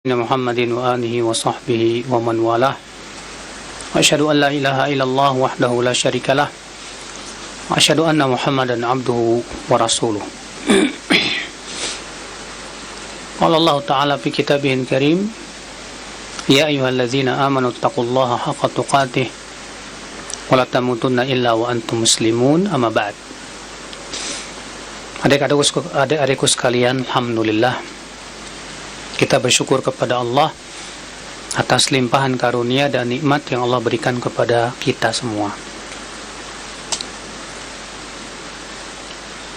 محمد وآله وصحبه ومن والاه وأشهد أن لا إله إلا الله وحده لا شريك له وأشهد أن محمدا عبده ورسوله قال الله تعالى في كتابه الكريم يا أيها الذين آمنوا اتقوا الله حق تقاته ولا تموتن إلا وأنتم مسلمون أما بعد. Adik-adikku sekalian, alhamdulillah kita bersyukur kepada Allah atas limpahan karunia dan nikmat yang Allah berikan kepada kita semua.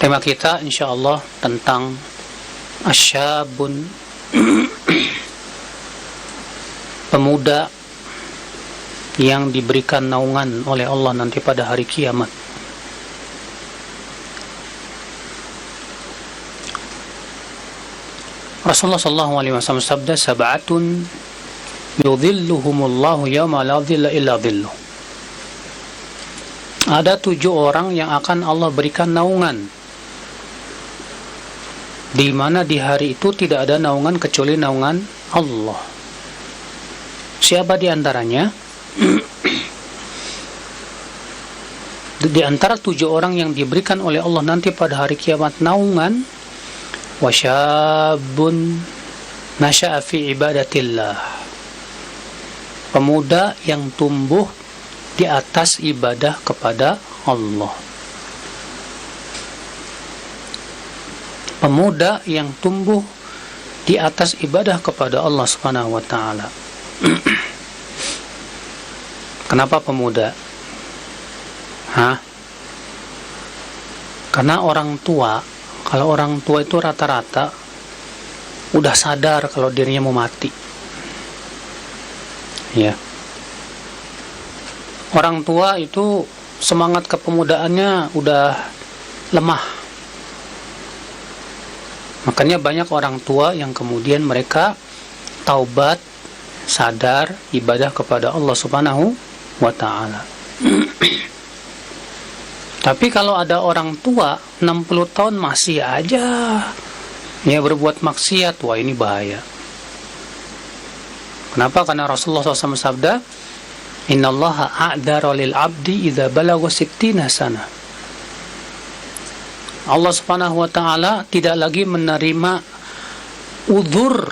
Tema kita insyaallah tentang asyabun pemuda yang diberikan naungan oleh Allah nanti pada hari kiamat. Rasulullah SAW sabda, sab'atun yudhilluhumullahu yawma la dhilla illa dhilluh. Ada 7 orang yang akan Allah berikan naungan, di mana di hari itu tidak ada naungan kecuali naungan Allah. Siapa di antaranya? Di antara 7 orang yang diberikan oleh Allah nanti pada hari kiamat naungan, wasyabun nasya'a fi ibadatillah, pemuda yang tumbuh di atas ibadah kepada Allah. Pemuda yang tumbuh di atas ibadah kepada Allah Subhanahu wa taala. Kenapa pemuda? Karena orang tua, kalau orang tua itu rata-rata udah sadar kalau dirinya mau mati. Ya. Orang tua itu semangat kepemudaannya udah lemah. Makanya banyak orang tua yang kemudian mereka taubat, sadar ibadah kepada Allah Subhanahu wa taala. Tapi kalau ada orang tua 60 tahun masih aja ya berbuat maksiat, wah ini bahaya. Kenapa? Karena Rasulullah SAW sabda, innallaha a'dara lil abdi idza balagha 60 sana. Allah Subhanahu wa taala tidak lagi menerima uzur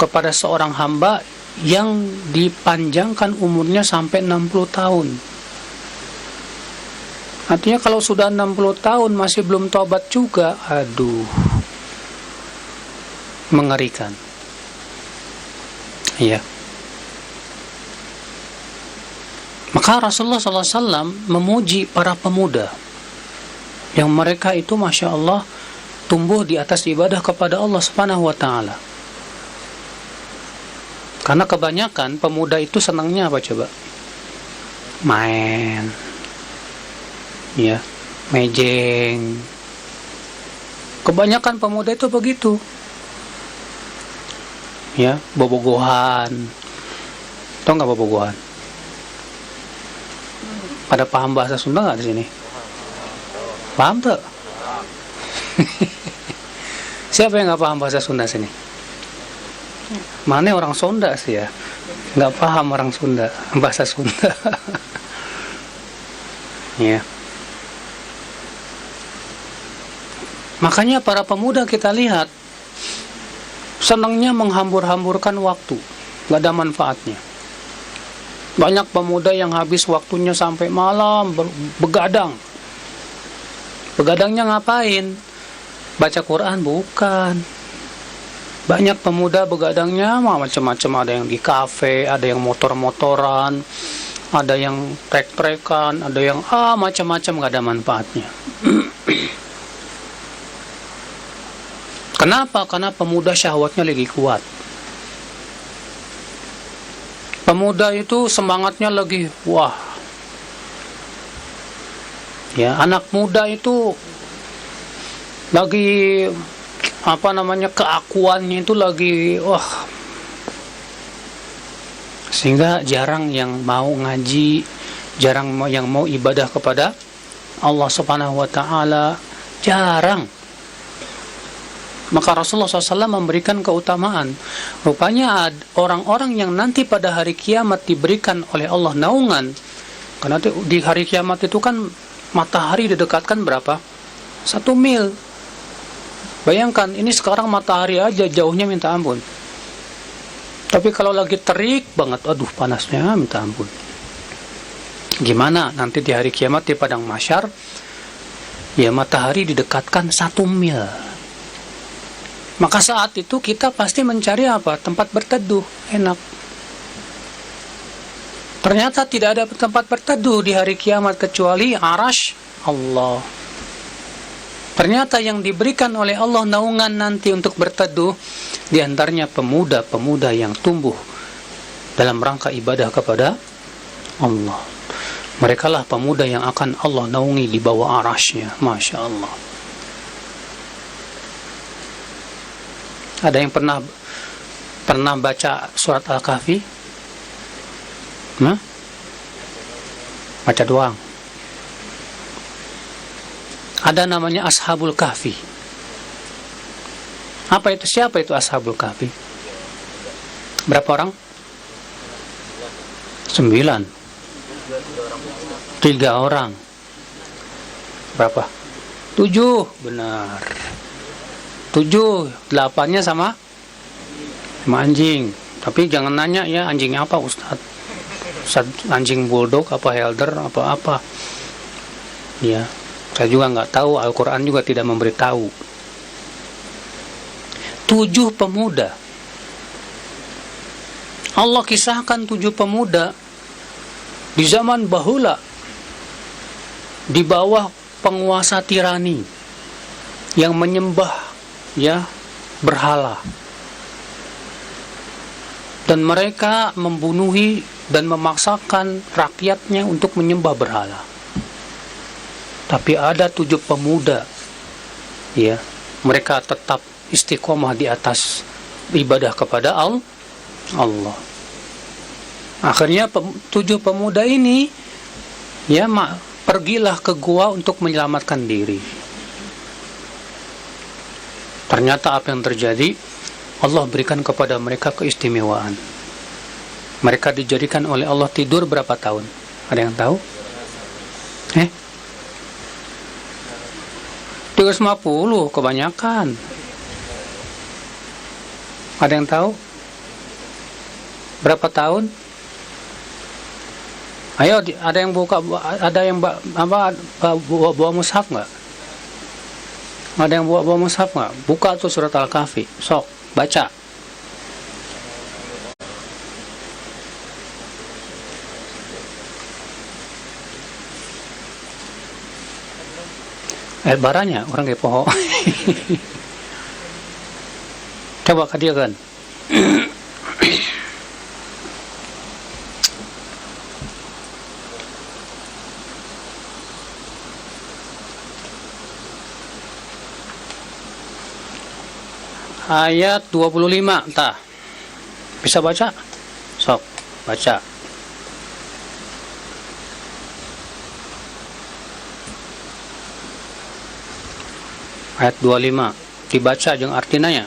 kepada seorang hamba yang dipanjangkan umurnya sampai 60 tahun. Artinya kalau sudah 60 tahun masih belum taubat juga, aduh, mengerikan. Ya. Maka Rasulullah SAW memuji para pemuda yang mereka itu Masya Allah tumbuh di atas ibadah kepada Allah Subhanahu wa ta'ala. Karena kebanyakan pemuda itu senangnya apa coba? Main, ya, mejeng. Kebanyakan pemuda itu begitu, ya, bobogohan. Tahu nggak bobogohan? Pada paham bahasa Sunda nggak di sini? Paham tuh? Siapa yang nggak paham bahasa Sunda sini? Mana orang Sunda sih ya? Nggak paham orang Sunda bahasa Sunda. Ya. Makanya para pemuda kita lihat senangnya menghambur-hamburkan waktu, gak ada manfaatnya. Banyak pemuda yang habis waktunya sampai malam begadang. Begadangnya ngapain? Baca Quran? Bukan. Banyak pemuda begadangnya macam-macam, ada yang di kafe, ada yang motor-motoran, ada yang trek-trekan, ada yang macam-macam, gak ada manfaatnya. Kenapa? Karena pemuda syahwatnya lagi kuat. Pemuda itu semangatnya lagi wah. Ya, anak muda itu lagi keakuannya itu lagi wah. Sehingga jarang yang mau ngaji, jarang yang mau ibadah kepada Allah Subhanahu wa taala, jarang. Maka Rasulullah SAW memberikan keutamaan. Rupanya orang-orang yang nanti pada hari kiamat diberikan oleh Allah naungan. Karena di hari kiamat itu kan matahari didekatkan berapa? 1 mil. Bayangkan, ini sekarang matahari aja jauhnya minta ampun. Tapi kalau lagi terik banget, aduh panasnya minta ampun. Gimana nanti di hari kiamat di padang mahsyar? Ya matahari didekatkan 1 mil. Maka saat itu kita pasti mencari apa? Tempat berteduh, enak. Ternyata tidak ada tempat berteduh di hari kiamat kecuali arasy Allah. Ternyata yang diberikan oleh Allah naungan nanti untuk berteduh, di antaranya pemuda-pemuda yang tumbuh dalam rangka ibadah kepada Allah. Merekalah pemuda yang akan Allah naungi di bawah arasy-Nya. Masya Allah. Ada yang pernah baca surat Al-Kahfi? Baca doang. Ada namanya Ashabul Kahfi. Apa itu? Siapa itu Ashabul Kahfi? Berapa orang? 9. 3 orang. Berapa? 7. Benar. 7, 8-nya sama anjing. Tapi jangan nanya ya anjing apa Ustaz. Anjing bulldog apa helder apa. Ya, saya juga nggak tahu. Al-Quran juga tidak memberitahu. 7 pemuda. Allah kisahkan 7 pemuda di zaman bahula, di bawah penguasa tirani yang menyembah berhala, dan mereka membunuhi dan memaksakan rakyatnya untuk menyembah berhala. Tapi ada 7 pemuda, mereka tetap istiqomah di atas ibadah kepada Allah. Akhirnya 7 pemuda ini pergilah ke gua untuk menyelamatkan diri. Ternyata apa yang terjadi? Allah berikan kepada mereka keistimewaan. Mereka dijadikan oleh Allah tidur berapa tahun? Ada yang tahu? 350 kebanyakan. Ada yang tahu? Berapa tahun? Ayo, ada yang bawa mushaf nggak? Ada yang bawa mushaf nggak? Buka tuh surat Al-Kahfi, sok baca. Ayat baranya orang kayak pohon. Coba katakan. Ayat 25, tah. Bisa baca? Sok, baca. Ayat 25, dibaca jeung artinanya.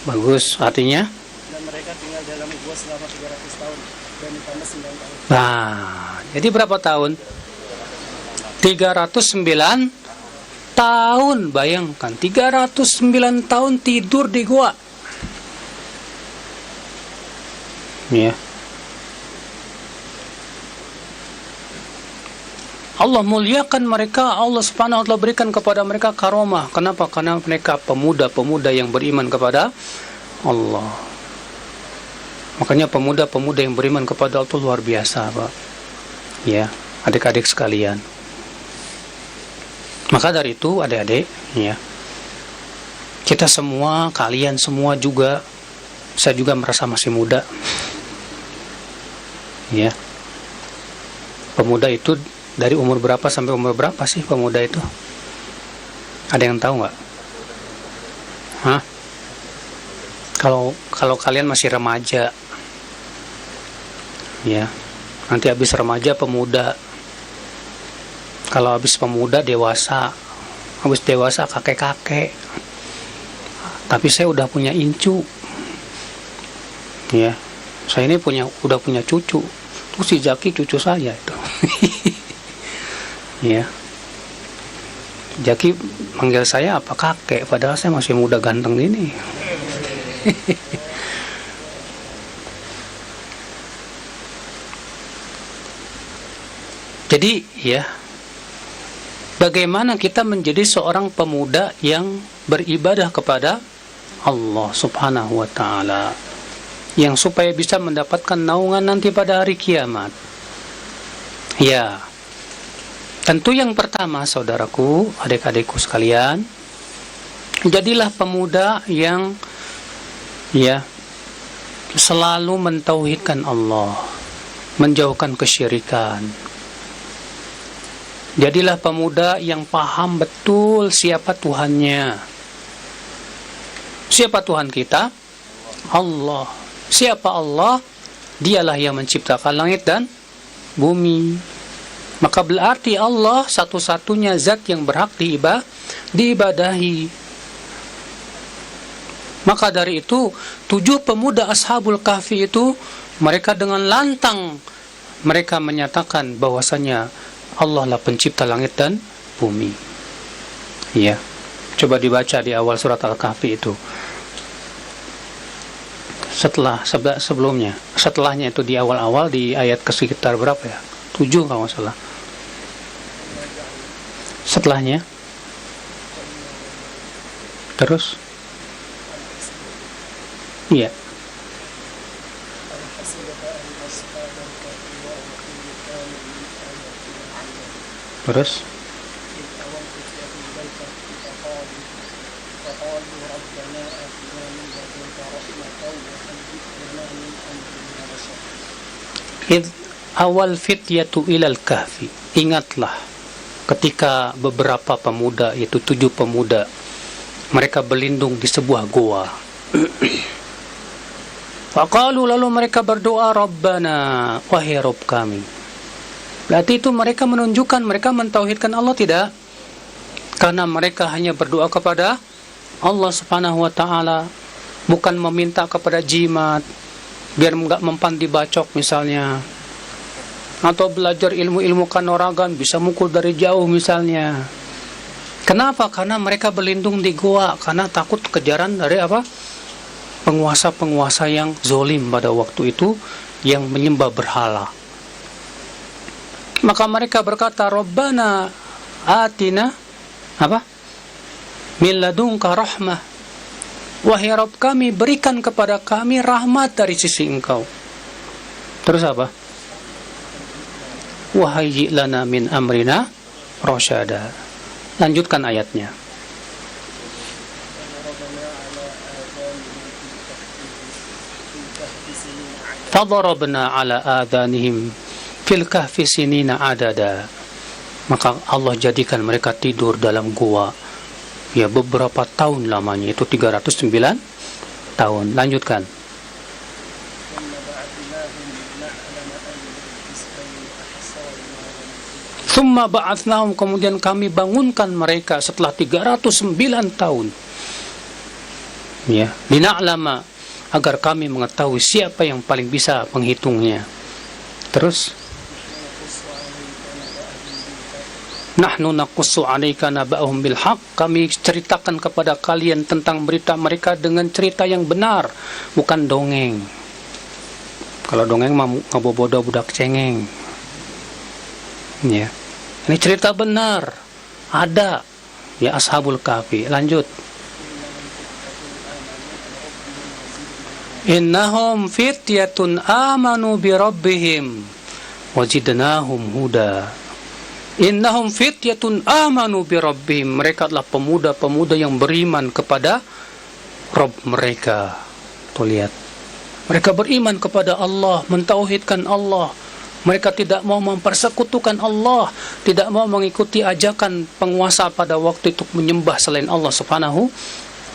Bagus, artinya? Dan mereka tinggal dalam gua selama 300 tahun dan ditambah 9 tahun. Nah, jadi berapa tahun? 309 tahun. Bayangkan, 309 tahun tidur di gua. Ya. Allah muliakan mereka, Allah Subhanahu wa taala berikan kepada mereka karomah. Kenapa? Karena mereka pemuda-pemuda yang beriman kepada Allah. Makanya pemuda-pemuda yang beriman kepada Allah itu luar biasa, Pak. Ya, adik-adik sekalian. Maka dari itu, adik-adik, kita semua, kalian semua juga, saya juga merasa masih muda. Ya. Pemuda itu dari umur berapa sampai umur berapa sih pemuda itu? Ada yang tahu nggak? Hah? Kalau kalian masih remaja, ya, nanti habis remaja pemuda. Kalau habis pemuda dewasa, habis dewasa kakek-kakek. Tapi saya udah punya incu, ya. Saya ini udah punya cucu. Tuh si Zaki cucu saya itu. Ya. Zaki manggil saya apa kakek, padahal saya masih muda ganteng ini. Jadi ya, bagaimana kita menjadi seorang pemuda yang beribadah kepada Allah Subhanahu wa ta'ala, yang supaya bisa mendapatkan naungan nanti pada hari kiamat. Ya, tentu yang pertama, saudaraku, adik-adikku sekalian, jadilah pemuda yang ya selalu mentauhidkan Allah, menjauhkan kesyirikan. Jadilah pemuda yang paham betul siapa Tuhannya. Siapa Tuhan kita? Allah. Siapa Allah? Dialah yang menciptakan langit dan bumi. Maka berarti Allah satu-satunya zat yang berhak diibadahi. Maka dari itu 7 pemuda Ashabul Kahfi itu, mereka dengan lantang mereka menyatakan bahwasanya Allah lah pencipta langit dan bumi. Ya, coba dibaca di awal surat Al-Kahfi itu. Setelahnya itu di awal-awal di ayat sekitar berapa ya? 7 kalau nggak salah. Setelahnya, terus, iya. Terus, awal fityatu ilal kahfi. Ingatlah ketika beberapa pemuda, yaitu 7 pemuda, mereka berlindung di sebuah goa. Faqalu, lalu mereka berdoa, Rabbana, wahai Rabb kami. Berarti itu mereka menunjukkan, mereka mentauhidkan Allah, tidak? Karena mereka hanya berdoa kepada Allah Subhanahu wa ta'ala, bukan meminta kepada jimat biar enggak mempan dibacok misalnya, atau belajar ilmu-ilmu kanuragan bisa mukul dari jauh misalnya. Kenapa? Karena mereka berlindung di goa, karena takut kejaran dari apa? Penguasa-penguasa yang zolim pada waktu itu, yang menyembah berhala. Maka mereka berkata, Rabbana atina apa? Min ladunka rahmah. Wahai Rabb kami, berikan kepada kami rahmat dari sisi Engkau. Terus apa? Wahai lana min amrina rasyada. Lanjutkan ayatnya. Fadarabna ala adhanihim fil kahfi sinina adada. Maka Allah jadikan mereka tidur dalam gua, ya, beberapa tahun lamanya, itu 309 tahun. Lanjutkan. Tsumma ba'athnahum, kemudian kami bangunkan mereka setelah 309 tahun. Ya, lina'lama, agar kami mengetahui siapa yang paling bisa menghitungnya. Terus, nahnu naqussu 'alaika naba'ahum bil haqq, kami ceritakan kepada kalian tentang berita mereka dengan cerita yang benar, bukan dongeng. Kalau dongeng mah ngabobodo budak cengeng. Ya. Ini cerita benar. Ada ya Ashabul Kahfi. Lanjut. Innahum fityatun amanu bi rabbihim wajidnahum huda. Innahum fityatun amanu bi rabbihim, mereka adalah pemuda-pemuda yang beriman kepada Rabb mereka. Tuh lihat. Mereka beriman kepada Allah, mentauhidkan Allah. Mereka tidak mau mempersekutukan Allah, tidak mau mengikuti ajakan penguasa pada waktu itu menyembah selain Allah Subhanahu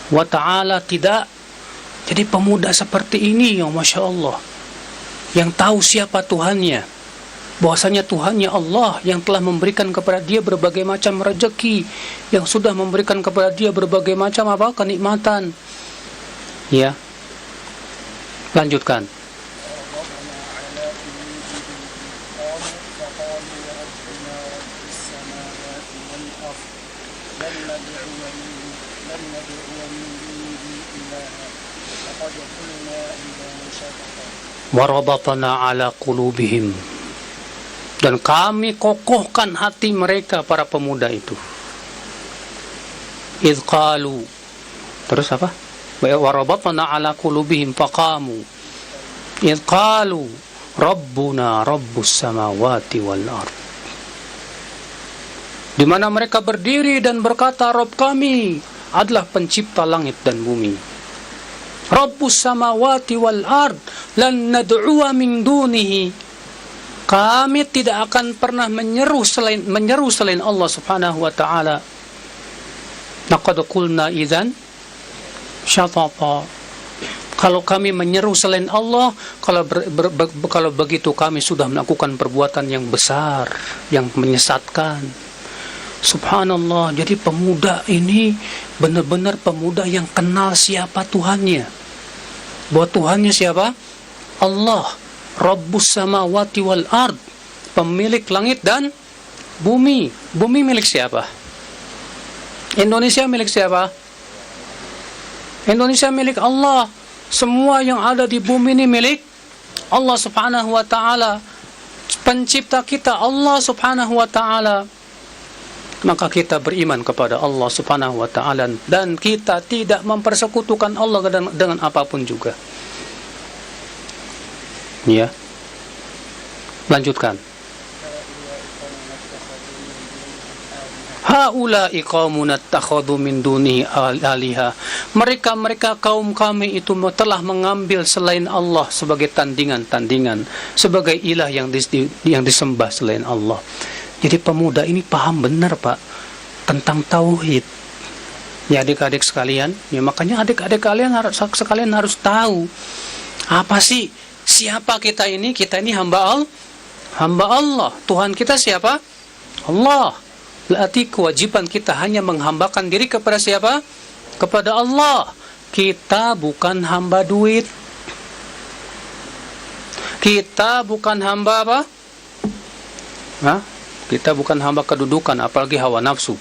wa ta'ala. Tidak. Jadi pemuda seperti ini, ya Masya Allah, yang tahu siapa Tuhannya, bahwasanya Tuhannya Allah yang telah memberikan kepada dia berbagai macam rezeki, yang sudah memberikan kepada dia berbagai macam kenikmatan. Ya. Lanjutkan. Warabatna ala qulubihim, dan kami kokohkan hati mereka, para pemuda itu. Idh qalu, terus apa? Warabatna ala qulubihim faqamu idh qalu rabbuna rabbus samawati wal ard, di mana mereka berdiri dan berkata, Rabb kami adalah pencipta langit dan bumi. Rabbus samawati wal ard lan nad'uwa min dunihi, kami tidak akan pernah menyeru selain Allah Subhanahu wa ta'ala. Laqad qulna idzan syatata, kalau kami menyeru selain Allah, kalau begitu kami sudah melakukan perbuatan yang besar, yang menyesatkan. Subhanallah. Jadi pemuda ini benar-benar pemuda yang kenal siapa Tuhannya. Bahwa Tuhannya siapa? Allah, Rabbus samawati wal ard, pemilik langit dan bumi. Bumi milik siapa? Indonesia milik siapa? Indonesia milik Allah. Semua yang ada di bumi ini milik Allah Subhanahu wa ta'ala. Pencipta kita Allah Subhanahu wa ta'ala. Maka kita beriman kepada Allah Subhanahu wa ta'ala, dan kita tidak mempersekutukan Allah dengan apapun juga. Ya. Lanjutkan. Haula'i qaumun attakhadhu min dunihi aliha, mereka kaum kami itu telah mengambil selain Allah sebagai tandingan, sebagai ilah yang disembah selain Allah. Jadi pemuda ini paham benar, Pak, tentang tauhid. Ya adik-adik sekalian, ya makanya adik-adik sekalian harus tahu apa sih, siapa kita ini? Kita ini hamba Allah. Tuhan kita siapa? Allah. Berarti kewajiban kita hanya menghambakan diri kepada siapa? Kepada Allah. Kita bukan hamba duit. Kita bukan hamba apa? Hah? Kita bukan hamba kedudukan, apalagi hawa nafsu.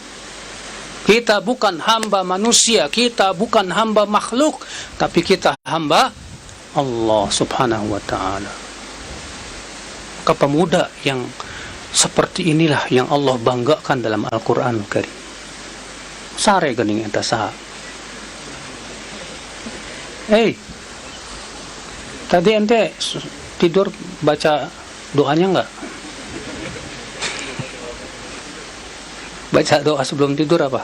Kita bukan hamba manusia, kita bukan hamba makhluk, tapi kita hamba Allah Subhanahu wa ta'ala. Maka pemuda yang seperti inilah yang Allah banggakan dalam Al-Quran Karim. Sare gening eta saha. Tadi ente tidur baca doanya enggak? Baca doa sebelum tidur apa?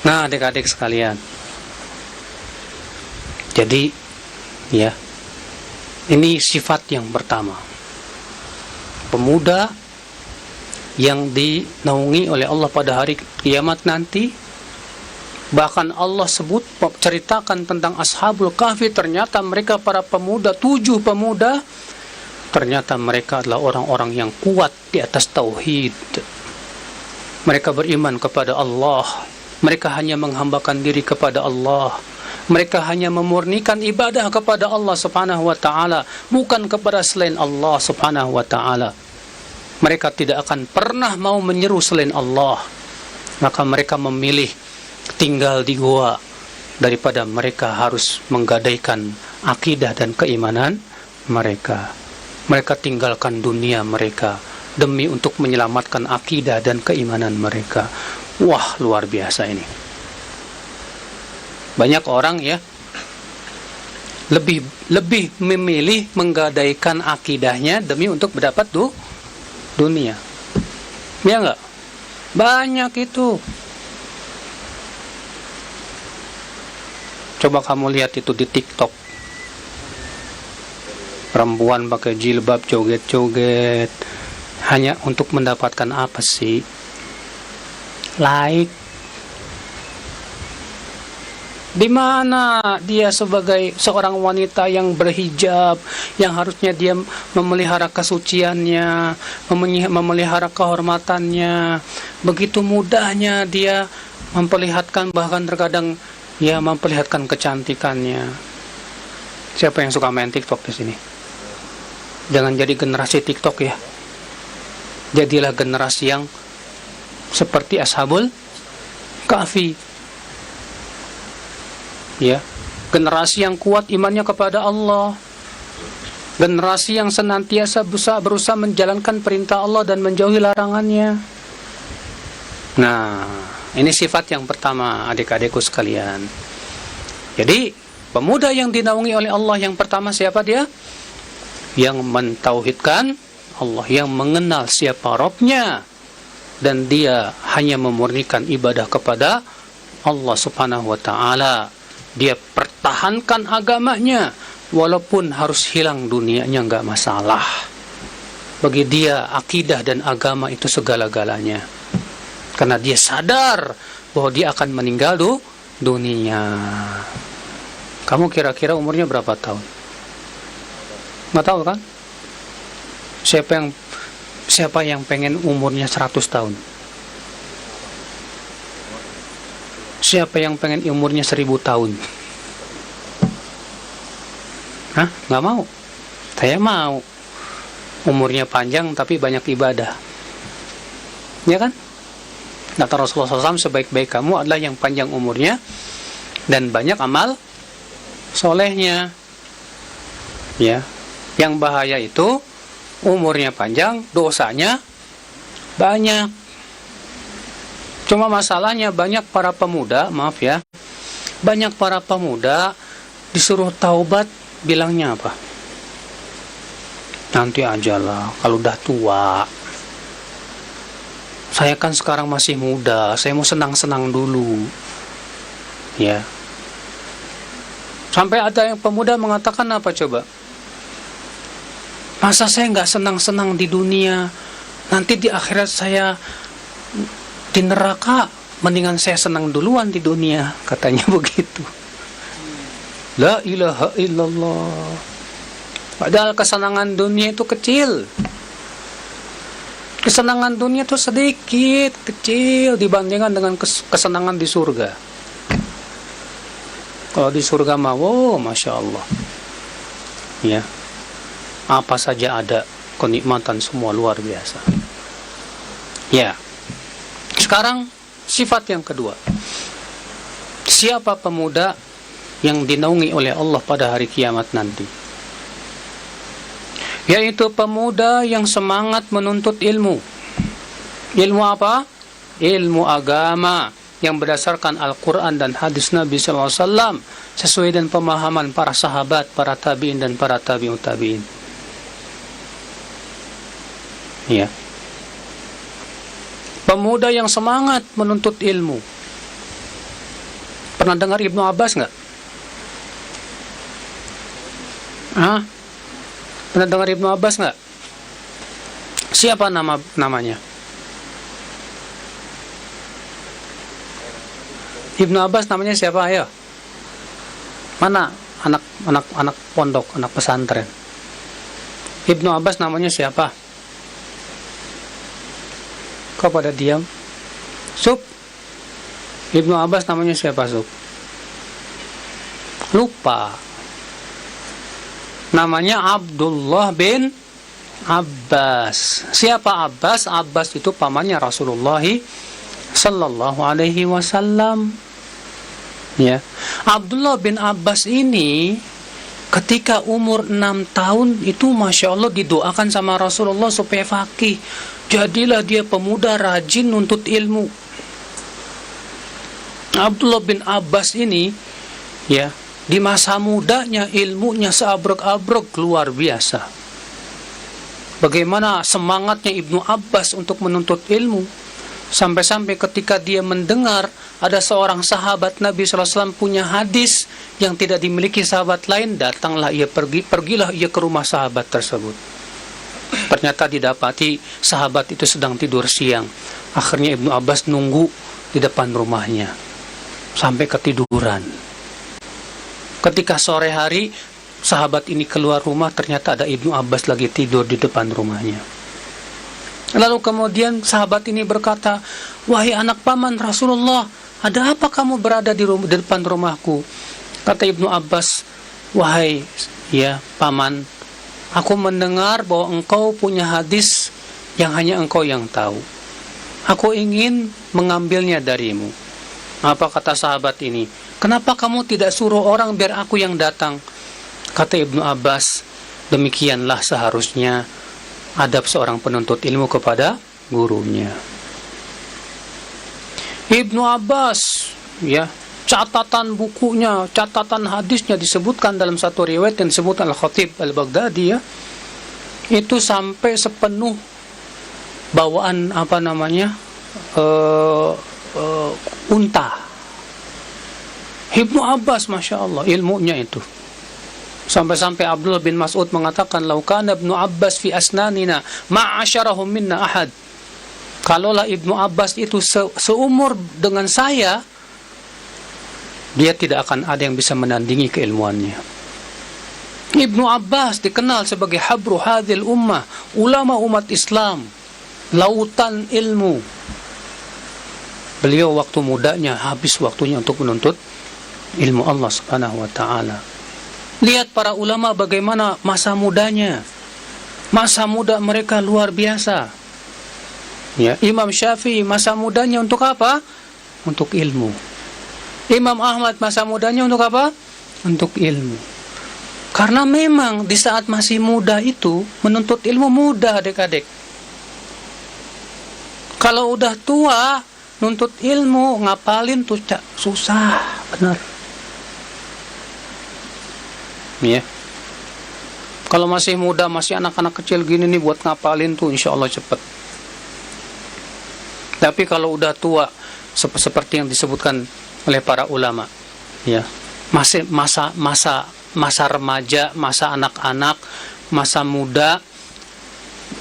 Nah, adik-adik sekalian. Jadi, ya, ini sifat yang pertama. Pemuda yang dinaungi oleh Allah pada hari kiamat nanti. Bahkan Allah ceritakan tentang Ashabul Kahfi, ternyata mereka para pemuda, 7 pemuda, ternyata mereka adalah orang-orang yang kuat di atas tauhid. Mereka beriman kepada Allah. Mereka hanya menghambakan diri kepada Allah. Mereka hanya memurnikan ibadah kepada Allah Subhanahu wa ta'ala, bukan kepada selain Allah Subhanahu wa ta'ala. Mereka tidak akan pernah mau menyeru selain Allah. Maka mereka memilih tinggal di gua daripada mereka harus menggadaikan akidah dan keimanan mereka. Mereka tinggalkan dunia mereka demi untuk menyelamatkan akidah dan keimanan mereka. Wah, luar biasa ini. Banyak orang ya lebih memilih menggadaikan akidahnya demi untuk mendapat dunia. Ya enggak? Banyak itu. Coba kamu lihat itu di TikTok. Perempuan pakai jilbab, joget-joget. Hanya untuk mendapatkan apa sih? Like. Di mana dia sebagai seorang wanita yang berhijab, yang harusnya dia memelihara kesuciannya, memelihara kehormatannya, begitu mudahnya dia memperlihatkan, bahkan terkadang ya memperlihatkan kecantikannya. Siapa yang suka main TikTok di sini? Jangan jadi generasi TikTok ya. Jadilah generasi yang seperti Ashabul Kahfi. Ya, generasi yang kuat imannya kepada Allah, generasi yang senantiasa berusaha menjalankan perintah Allah dan menjauhi larangannya. Nah, ini sifat yang pertama, adik-adikku sekalian. Jadi, pemuda yang dinaungi oleh Allah yang pertama siapa dia? Yang mentauhidkan Allah, yang mengenal siapa Rabb-nya, dan dia hanya memurnikan ibadah kepada Allah Subhanahu wa ta'ala. Dia pertahankan agamanya walaupun harus hilang dunianya, enggak masalah. Bagi dia akidah dan agama itu segala-galanya, karena dia sadar bahwa dia akan meninggal dunia. Kamu kira-kira umurnya berapa tahun? Nggak tahu kan? Siapa yang pengen umurnya 100 tahun? Siapa yang pengen umurnya 1000 tahun? Hah? Nggak mau? Saya mau. Umurnya panjang tapi banyak ibadah. Ya kan? Kata Rasulullah SAW, sebaik-baik kamu adalah yang panjang umurnya dan banyak amal solehnya. Ya. Yang bahaya itu umurnya panjang, dosanya banyak. Cuma masalahnya banyak para pemuda, maaf ya, banyak para pemuda disuruh taubat, bilangnya apa? Nanti aja lah, kalau udah tua. Saya kan sekarang masih muda, saya mau senang-senang dulu. Ya. Sampai ada yang pemuda mengatakan apa coba? Masa saya nggak senang-senang di dunia, nanti di akhirat saya di neraka, mendingan saya senang duluan di dunia, katanya begitu. La ilaha illallah. Padahal kesenangan dunia itu kecil. Kesenangan dunia itu sedikit, kecil dibandingkan dengan kesenangan di surga. Kalau di surga mah, wow, Masya Allah. Ya, apa saja ada, kenikmatan semua luar biasa. Ya. Sekarang sifat yang kedua. Siapa pemuda yang dinaungi oleh Allah pada hari kiamat nanti? Yaitu pemuda yang semangat menuntut ilmu. Ilmu apa? Ilmu agama yang berdasarkan Al-Quran dan hadis Nabi SAW, sesuai dengan pemahaman para sahabat, para tabi'in dan para tabi'ut tabi'in. Ya. Pemuda yang semangat menuntut ilmu. Pernah dengar Ibnu Abbas nggak? Hah? Pernah dengar Ibnu Abbas nggak? Siapa namanya? Ibnu Abbas namanya siapa? Ayo. Mana anak pondok, anak pesantren? Ibnu Abbas namanya siapa? Kau pada diam? Sub. Ibnu Abbas namanya siapa, Sub? Lupa. Namanya Abdullah bin Abbas. Siapa Abbas? Abbas itu pamannya Rasulullah sallallahu alaihi wasallam. Ya. Abdullah bin Abbas ini ketika umur 6 tahun itu Masya Allah didoakan sama Rasulullah supaya faqih. Jadilah dia pemuda rajin nuntut ilmu. Abdullah bin Abbas ini, ya, di masa mudanya ilmunya seabrek-abrek luar biasa. Bagaimana semangatnya Ibnu Abbas untuk menuntut ilmu. Sampai-sampai ketika dia mendengar ada seorang sahabat Nabi SAW punya hadis yang tidak dimiliki sahabat lain, datanglah ia pergilah ia ke rumah sahabat tersebut. Ternyata didapati sahabat itu sedang tidur siang. Akhirnya Ibnu Abbas nunggu di depan rumahnya sampai ketiduran. Ketika sore hari sahabat ini keluar rumah, ternyata ada Ibnu Abbas lagi tidur di depan rumahnya. Lalu kemudian sahabat ini berkata, "Wahai anak paman Rasulullah, ada apa kamu berada di depan rumahku?" Kata Ibnu Abbas, "Wahai paman, aku mendengar bahwa engkau punya hadis yang hanya engkau yang tahu. Aku ingin mengambilnya darimu." Apa kata sahabat ini? "Kenapa kamu tidak suruh orang biar aku yang datang?" Kata Ibnu Abbas, "Demikianlah seharusnya adab seorang penuntut ilmu kepada gurunya." Ibnu Abbas, catatan bukunya, catatan hadisnya disebutkan dalam satu riwayat yang disebut Al-Khatib Al-Baghdadi, itu sampai sepenuh bawaan unta. Ibnu Abbas, Masya Allah, ilmunya itu. Sampai-sampai Abdullah bin Mas'ud mengatakan, "Lau kana Ibnu Abbas fi asnanina ma'asyarahum minna ahad." Kalaulah Ibnu Abbas itu seumur dengan saya, dia tidak akan ada yang bisa menandingi keilmuannya. Ibnu Abbas dikenal sebagai habru hadhil ummah, ulama umat Islam, lautan ilmu. Beliau waktu mudanya habis waktunya untuk menuntut ilmu Allah Subhanahu wa taala. Lihat para ulama bagaimana masa mudanya. Masa muda mereka luar biasa. Imam Syafi'i masa mudanya untuk apa? Untuk ilmu. Imam Ahmad masa mudanya untuk apa? Untuk ilmu. Karena memang di saat masih muda itu menuntut ilmu mudah, adik-adik. Kalau udah tua nuntut ilmu, ngapalin tuh susah, benar. Kalau masih muda, masih anak-anak kecil gini nih, buat ngapalin tuh insya Allah cepat. Tapi kalau udah tua, seperti yang disebutkan oleh para ulama, masih masa remaja, masa anak-anak, masa muda,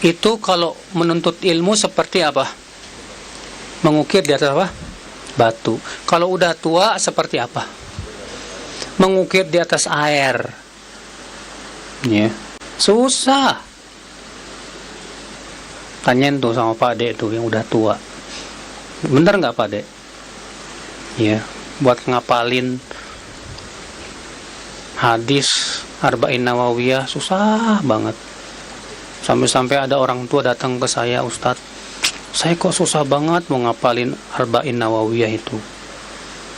itu kalau menuntut ilmu seperti apa? Mengukir di atas apa? Batu. Kalau udah tua seperti apa? Mengukir di atas air. Susah. Tanyain tuh sama Pak Dek tuh yang udah tua. Bener nggak Pak Dek? Buat ngapalin hadis Arba'in Nawawiyah susah banget. Sampai-sampai ada orang tua datang ke saya, "Ustadz, saya kok susah banget mau ngapalin Arba'in Nawawiyah itu.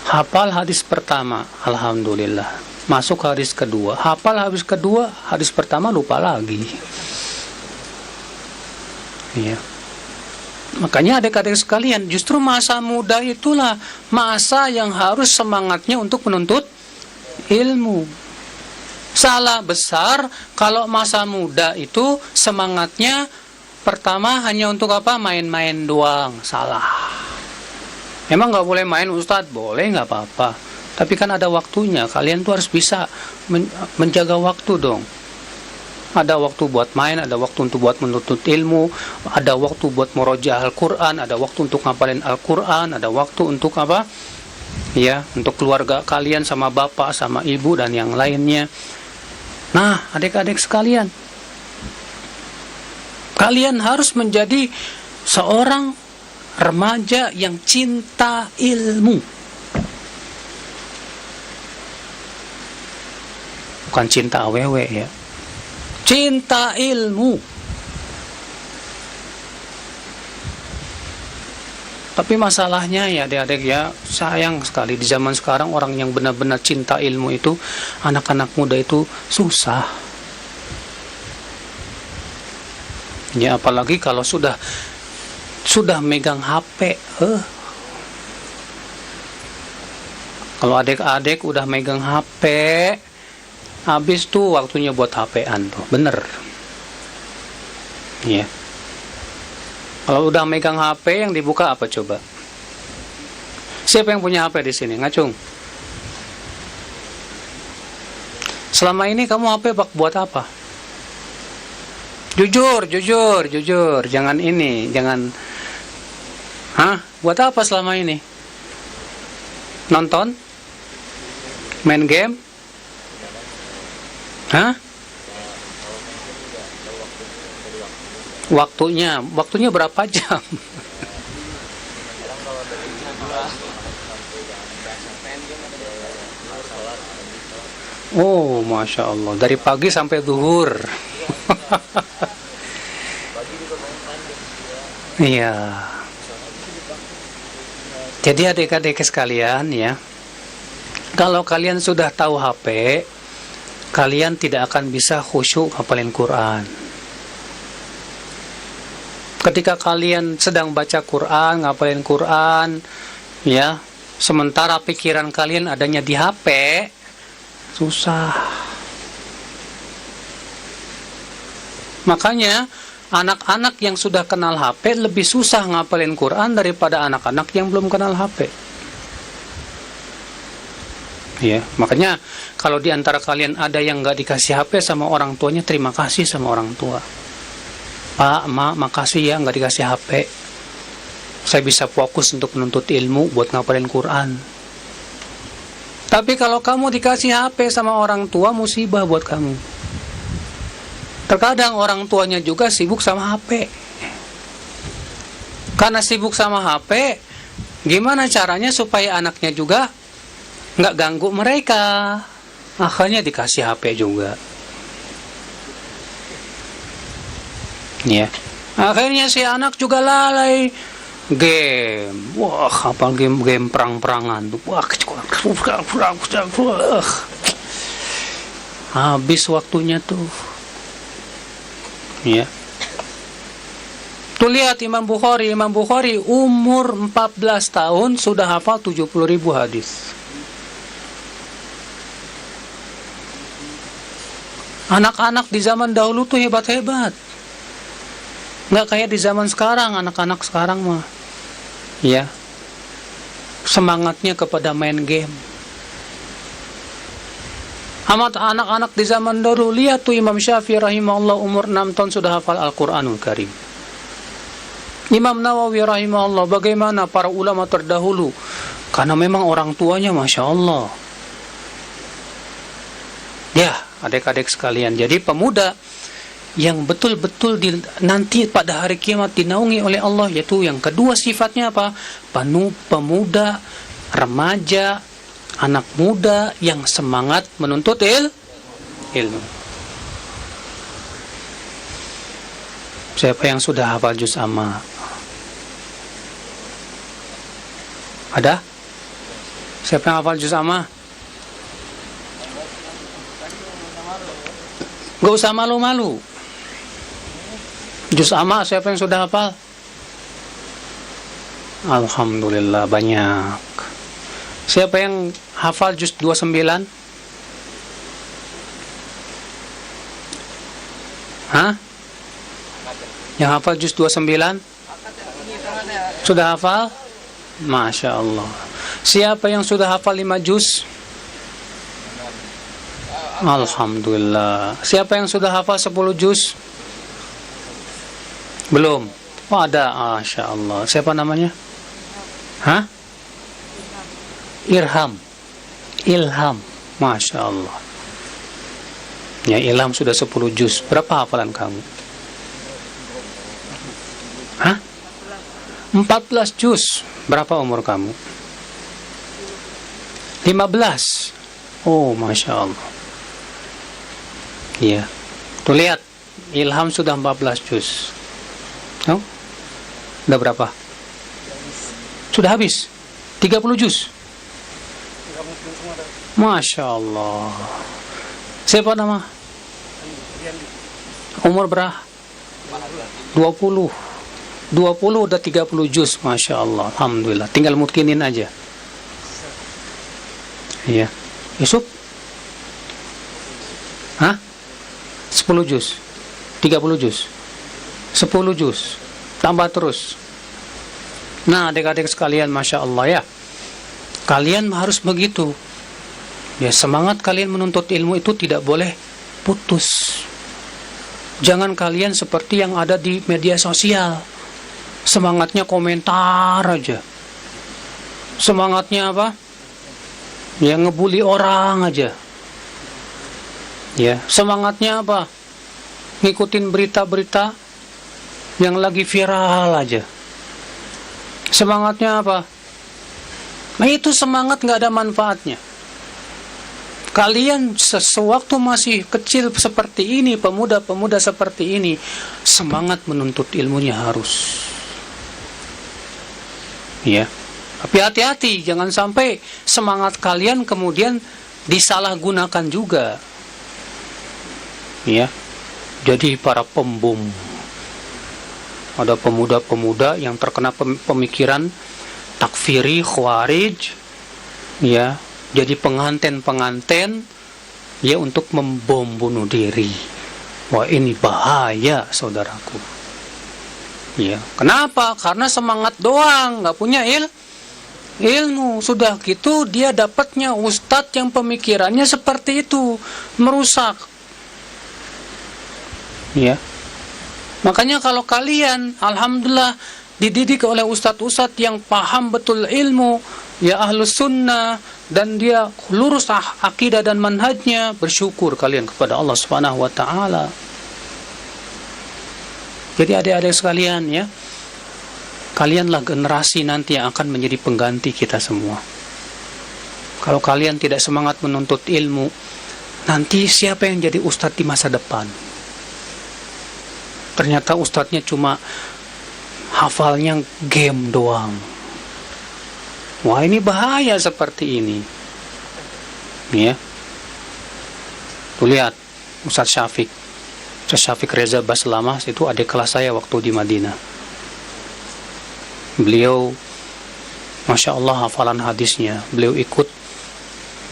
Hafal hadis pertama, alhamdulillah. Masuk hadis kedua, hafal hadis kedua, hadis pertama lupa lagi." Makanya adik-adik sekalian, justru masa muda itulah masa yang harus semangatnya untuk menuntut ilmu. Salah besar kalau masa muda itu semangatnya pertama hanya untuk apa? Main-main doang. Salah. Emang nggak boleh main, Ustadz? Boleh, nggak apa-apa. Tapi kan ada waktunya. Kalian tuh harus bisa menjaga waktu dong. Ada waktu buat main, ada waktu untuk buat menuntut ilmu, ada waktu buat murojaah Al-Quran, ada waktu untuk ngapalin Al-Quran, ada waktu untuk apa? Untuk keluarga kalian sama bapak, sama ibu, dan yang lainnya. Nah, adik-adik sekalian, kalian harus menjadi seorang remaja yang cinta ilmu. Bukan cinta awewe cinta ilmu. Tapi masalahnya adik-adik sayang sekali di zaman sekarang orang yang benar-benar cinta ilmu itu, anak-anak muda itu susah. Apalagi kalau sudah megang HP. Kalau adik-adik udah megang HP, habis tuh waktunya buat HP-an tuh, bener. Kalau udah megang HP yang dibuka apa coba? Siapa yang punya HP di sini? Ngacung. Selama ini kamu HP buat apa? Jujur. Jangan ini, jangan. Buat apa selama ini? Nonton? Main game? Waktunya berapa jam? Oh, Masya Allah. Dari pagi sampai zuhur. Iya. Jadi adik-adik sekalian ya, kalau kalian sudah tahu HP, kalian tidak akan bisa khusyuk hafalin Quran. Ketika kalian sedang baca Quran, ngapalin Quran, ya, sementara pikiran kalian adanya di HP, susah. Makanya anak-anak yang sudah kenal HP lebih susah ngapalin Quran daripada anak-anak yang belum kenal HP. Ya, makanya kalau di antara kalian ada yang nggak dikasih HP sama orang tuanya, terima kasih sama orang tua. Pak, Ma, makasih ya nggak dikasih HP. Saya bisa fokus untuk menuntut ilmu buat ngapalin Quran. Tapi kalau kamu dikasih HP sama orang tua, musibah buat kamu. Terkadang orang tuanya juga sibuk sama HP. Karena sibuk sama HP, gimana caranya supaya anaknya juga nggak ganggu mereka? Akhirnya dikasih HP juga. Ya, akhirnya si anak juga lalai game. Wah, apa game perang-perangan tuh. Wah, habis waktunya tuh. Ya. Tuh lihat Imam Bukhari umur 14 tahun sudah hafal 70.000 hadis. Anak-anak di zaman dahulu tuh hebat-hebat. Nggak kayak di zaman sekarang, anak-anak sekarang mah. Ya. Semangatnya kepada main game. Amat anak-anak di zaman dahulu, lihat tuh Imam Syafi'i rahimahullah umur 6 tahun sudah hafal Al-Quranul Karim. Imam Nawawi rahimahullah, bagaimana para ulama terdahulu? Karena memang orang tuanya Masya Allah. Ya, adik-adik sekalian, jadi pemuda yang betul-betul nanti pada hari kiamat dinaungi oleh Allah, yaitu yang kedua sifatnya apa? Pemuda, remaja, anak muda yang semangat menuntut ilmu. Siapa yang sudah hafal juz amma? Ada? Siapa yang hafal juz amma? Gak usah malu-malu. Juz amma siapa yang sudah hafal? Alhamdulillah banyak. Siapa yang hafal juz 29? Yang hafal juz 29? Sudah hafal? Masya Allah. Siapa yang sudah hafal 5 juz? Alhamdulillah. Siapa yang sudah hafal 10 juz? Belum. Oh ada, Masya Allah. Siapa namanya? Ilham. Masya Allah. Ya, Ilham sudah 10 juz. Berapa hafalan kamu? 14 juz. Berapa umur kamu? 15. Oh, Masya Allah. Iya. Tuh lihat, Ilham sudah 14 juz. Oh? Udah berapa? Sudah habis. 30 juz. Masya Allah. Siapa nama? Umur berapa? 20 udah 30 juz. Masya Allah. Alhamdulillah. Tinggal mutkinin aja. Iya. Yusuf? 10 juz. 30 juz. 10 juz. tambah terus. Nah, adik-adik sekalian, Masya Allah ya, kalian harus begitu ya. Semangat kalian menuntut ilmu itu tidak boleh putus. Jangan kalian seperti yang ada di media sosial, semangatnya komentar aja, semangatnya apa ya, ngebully orang aja ya, semangatnya apa, ngikutin berita-berita yang lagi viral aja, semangatnya apa. Nah, itu semangat nggak ada manfaatnya. Kalian sewaktu masih kecil seperti ini, pemuda-pemuda seperti ini, semangat menuntut ilmunya harus ya. Tapi hati-hati, jangan sampai semangat kalian kemudian disalahgunakan juga ya, jadi para pembom. Ada pemuda-pemuda yang terkena pemikiran takfiri, khawarij ya, jadi penganten-penganten ya, untuk membom, bunuh diri. Wah, ini bahaya, saudaraku ya. Kenapa? Karena semangat doang, nggak punya ilmu. Sudah gitu dia dapatnya ustadz yang pemikirannya seperti itu, merusak ya. Makanya kalau kalian alhamdulillah dididik oleh ustadz-ustadz yang paham betul ilmu ya, ahlus sunnah, dan dia lurus akidah dan manhajnya, bersyukur kalian kepada Allah Subhanahu wa taala. Jadi adik-adik sekalian ya, kalianlah generasi nanti yang akan menjadi pengganti kita semua. Kalau kalian tidak semangat menuntut ilmu, nanti siapa yang jadi ustadz di masa depan? Ternyata ustadznya cuma hafalnya game doang. Wah, ini bahaya seperti ini ya. Tuh lihat Ustaz Syafiq Reza Baslamah, itu adik kelas saya waktu di Madinah. Beliau Masya Allah hafalan hadisnya. Beliau ikut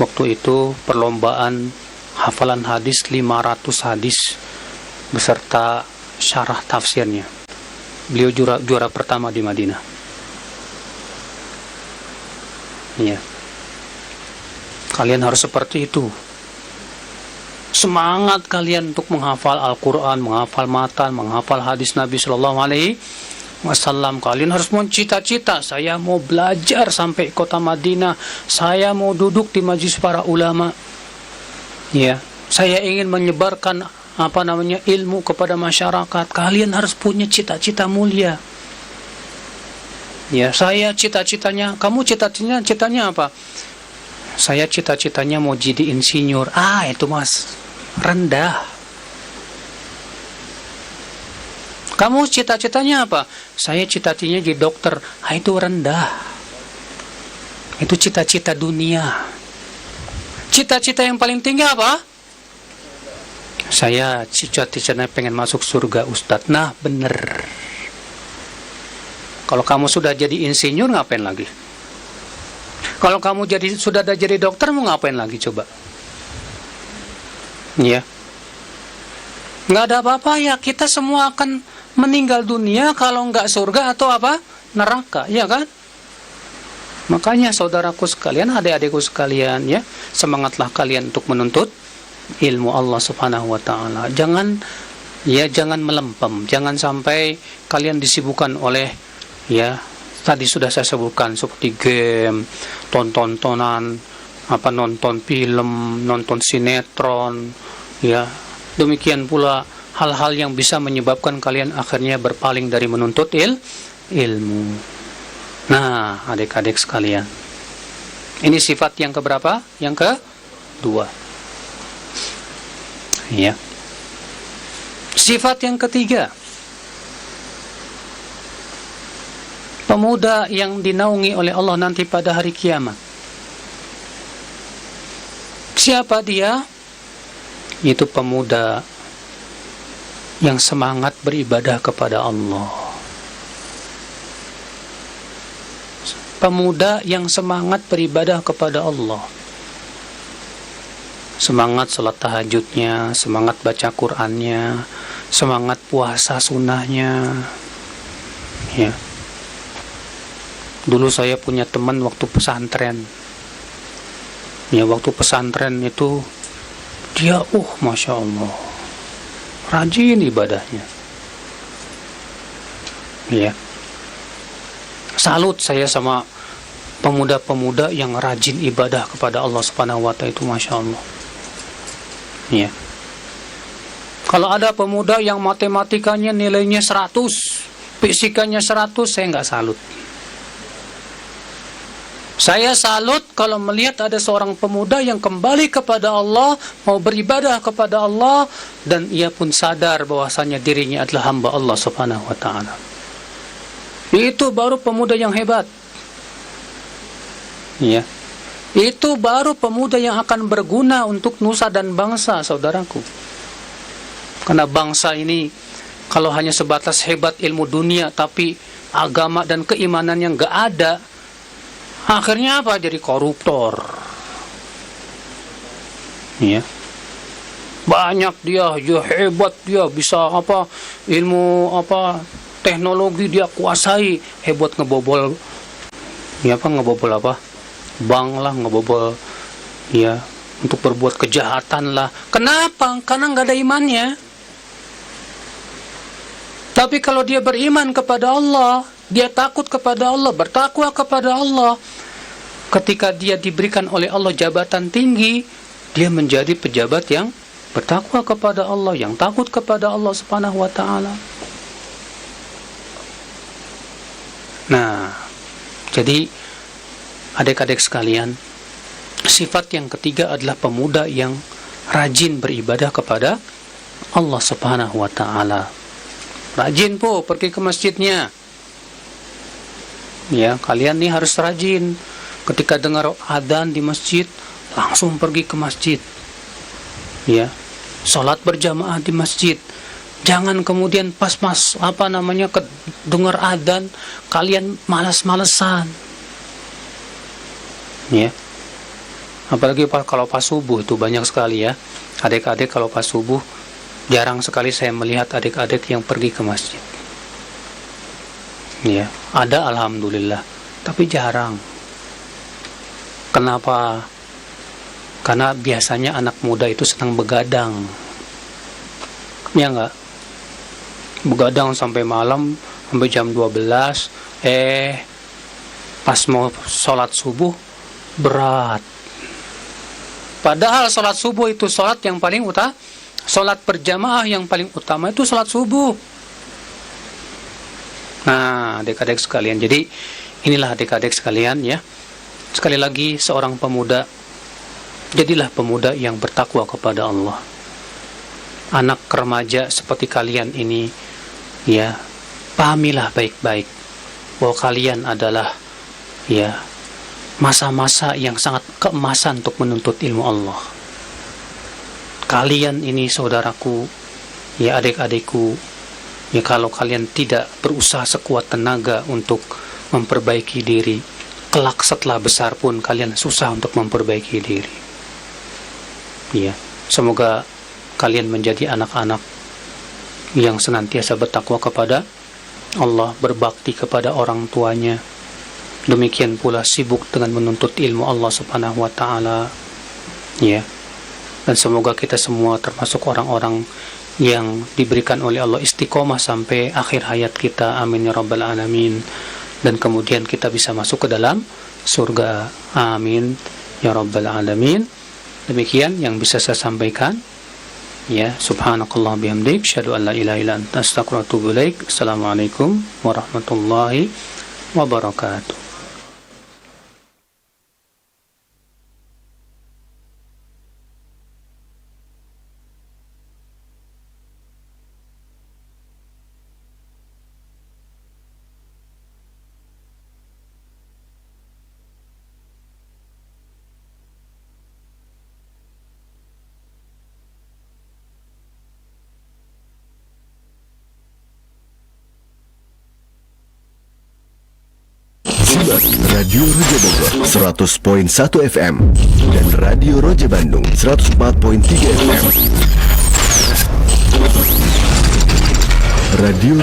waktu itu perlombaan hafalan hadis 500 hadis beserta syarah tafsirnya. Beliau juara pertama di Madinah ya. Kalian harus seperti itu. Semangat kalian untuk menghafal Al-Quran, menghafal matan, menghafal hadis Nabi Sallallahu Alaihi Wasallam. Kalian harus mencita-cita, saya mau belajar sampai kota Madinah, saya mau duduk di majelis para ulama ya, saya ingin menyebarkan ilmu kepada masyarakat. Kalian harus punya cita-cita mulia ya. Saya cita-citanya, kamu cita-citanya apa? Saya cita-citanya mau jadi insinyur. Itu mas, rendah. Kamu cita-citanya apa? Saya cita-citanya jadi dokter. Itu rendah. Itu cita-cita dunia. Cita-cita yang paling tinggi apa? Saya cita-citanya pengen masuk surga, Ustadz. Nah, bener. Kalau kamu sudah jadi insinyur, ngapain lagi? Kalau kamu sudah jadi dokter, mau ngapain lagi coba? Ya, nggak ada apa-apa ya. Kita semua akan meninggal dunia, kalau nggak surga atau apa? Neraka, ya kan? Makanya saudaraku sekalian, adik-adikku sekalian ya, semangatlah kalian untuk menuntut ilmu Allah Subhanahu wa taala. Jangan melempem, jangan sampai kalian disibukkan oleh ya, tadi sudah saya sebutkan seperti game, tonton-tontonan, nonton film, nonton sinetron ya. Demikian pula hal-hal yang bisa menyebabkan kalian akhirnya berpaling dari menuntut ilmu. Nah, adik-adik sekalian, ini sifat yang keberapa? Yang kedua ya. Sifat yang ketiga, pemuda yang dinaungi oleh Allah nanti pada hari kiamat. Siapa dia? Itu pemuda yang semangat beribadah kepada Allah. Pemuda yang semangat beribadah kepada Allah. Semangat salat tahajudnya, semangat baca Qur'annya, semangat puasa sunnahnya. Ya. Dulu saya punya teman waktu pesantren. Ya, waktu pesantren itu dia, Masya Allah, rajin ibadahnya. Ya. Salut saya sama pemuda-pemuda yang rajin ibadah kepada Allah Subhanahu wa Ta'ala itu, Masya Allah. Ya. Kalau ada pemuda yang matematikanya nilainya 100, fisikanya 100, saya nggak salut. Saya salut kalau melihat ada seorang pemuda yang kembali kepada Allah, mau beribadah kepada Allah, dan ia pun sadar bahwasanya dirinya adalah hamba Allah Subhanahu wa Ta'ala. Itu baru pemuda yang hebat. Ya. Itu baru pemuda yang akan berguna untuk nusa dan bangsa, saudaraku. Karena bangsa ini kalau hanya sebatas hebat ilmu dunia tapi agama dan keimanan yang gak ada, akhirnya apa? Jadi koruptor. Ya. Banyak dia hebat, dia bisa ilmu teknologi dia kuasai, hebat ngebobol bank lah, ngebobol ya, untuk berbuat kejahatan lah. Kenapa? Karena nggak ada imannya. Tapi kalau dia beriman kepada Allah, dia takut kepada Allah, bertakwa kepada Allah, ketika dia diberikan oleh Allah jabatan tinggi, dia menjadi pejabat yang bertakwa kepada Allah, yang takut kepada Allah Subhanahu wa Ta'ala. Nah, jadi adik-adik sekalian, sifat yang ketiga adalah pemuda yang rajin beribadah kepada Allah Subhanahu wa Ta'ala. Rajin pergi ke masjidnya. Ya, kalian nih harus rajin. Ketika dengar adzan di masjid, langsung pergi ke masjid. Ya, sholat berjamaah di masjid. Jangan kemudian pas dengar adzan, kalian malas-malesan. Ya. Apalagi kalau pas subuh itu banyak sekali ya. Adik-adik kalau pas subuh jarang sekali saya melihat adik-adik yang pergi ke masjid. Ya, ada alhamdulillah, tapi jarang. Kenapa? Karena biasanya anak muda itu senang begadang. Ya enggak? Begadang sampai malam, sampai jam 12, pas mau sholat subuh berat. Padahal sholat subuh itu sholat yang paling utama, sholat berjamaah yang paling utama itu sholat subuh. Nah, adik-adik sekalian, jadi inilah adik-adik sekalian ya. Sekali lagi, seorang pemuda, jadilah pemuda yang bertakwa kepada Allah. Anak remaja seperti kalian ini, ya, pahamilah baik-baik bahwa kalian adalah ya masa-masa yang sangat keemasan untuk menuntut ilmu Allah. Kalian ini saudaraku, ya adik-adikku, ya kalau kalian tidak berusaha sekuat tenaga untuk memperbaiki diri, kelak setelah besar pun kalian susah untuk memperbaiki diri. Ya, semoga kalian menjadi anak-anak yang senantiasa bertakwa kepada Allah, berbakti kepada orang tuanya. Demikian pula sibuk dengan menuntut ilmu Allah Subhanahu wa Ta'ala. Ya. Dan semoga kita semua termasuk orang-orang yang diberikan oleh Allah istiqomah sampai akhir hayat kita. Amin ya rabbal alamin. Dan kemudian kita bisa masuk ke dalam surga. Amin ya rabbal alamin. Demikian yang bisa saya sampaikan. Ya, subhanakallah bihamdik, asyhadu an la ilaha illa anta, astaghfiruka wa atubu ilaik. Assalamualaikum warahmatullahi wabarakatuh. Radio Roja Bogor 100.1 FM dan Radio Roja Bandung 104.3 FM. Radio